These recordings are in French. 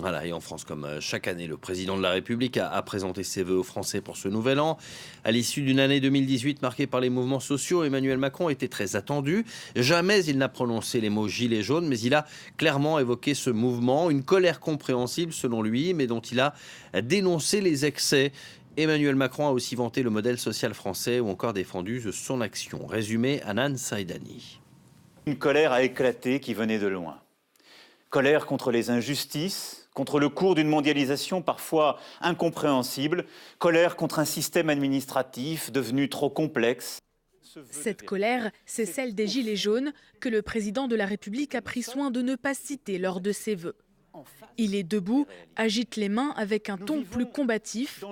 Voilà, et en France, comme chaque année, le président de la République a présenté ses vœux aux Français pour ce nouvel an. À l'issue d'une année 2018 marquée par les mouvements sociaux, Emmanuel Macron était très attendu. Jamais il n'a prononcé les mots gilets jaunes, mais il a clairement évoqué ce mouvement, une colère compréhensible selon lui, mais dont il a dénoncé les excès. Emmanuel Macron a aussi vanté le modèle social français ou encore défendu son action. Résumé, Anan Saïdani. Une colère a éclaté qui venait de loin. Colère contre les injustices, contre le cours d'une mondialisation parfois incompréhensible, colère contre un système administratif devenu trop complexe. Cette colère, c'est celle des Gilets jaunes que le président de la République a pris soin de ne pas citer lors de ses vœux. Il est debout, agite les mains avec un ton plus combatif.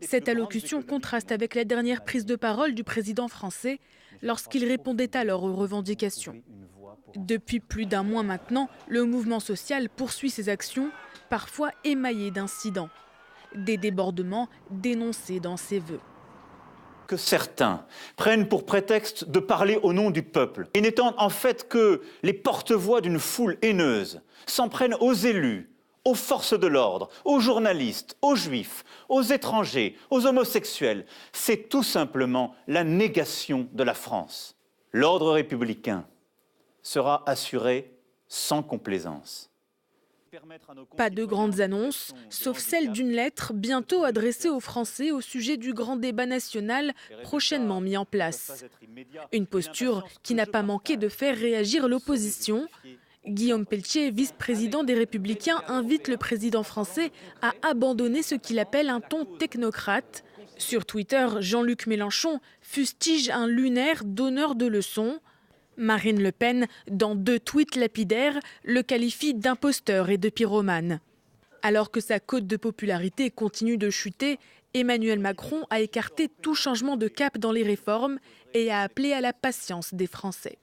Cette allocution contraste avec la dernière prise de parole du président français lorsqu'il répondait alors aux revendications. Depuis plus d'un mois maintenant, le mouvement social poursuit ses actions, parfois émaillées d'incidents. Des débordements dénoncés dans ses vœux. Que certains prennent pour prétexte de parler au nom du peuple, et n'étant en fait que les porte-voix d'une foule haineuse, s'en prennent aux élus, aux forces de l'ordre, aux journalistes, aux juifs, aux étrangers, aux homosexuels. C'est tout simplement la négation de la France. L'ordre républicain sera assuré sans complaisance. Pas de grandes annonces, sauf celle d'une lettre bientôt adressée aux Français au sujet du grand débat national prochainement mis en place. Une posture qui n'a pas manqué de faire réagir l'opposition. Guillaume Pelletier, vice-président des Républicains, invite le président français à abandonner ce qu'il appelle un ton technocrate. Sur Twitter, Jean-Luc Mélenchon fustige un lunaire donneur de leçons. Marine Le Pen, dans 2 tweets lapidaires, le qualifie d'imposteur et de pyromane. Alors que sa cote de popularité continue de chuter, Emmanuel Macron a écarté tout changement de cap dans les réformes et a appelé à la patience des Français.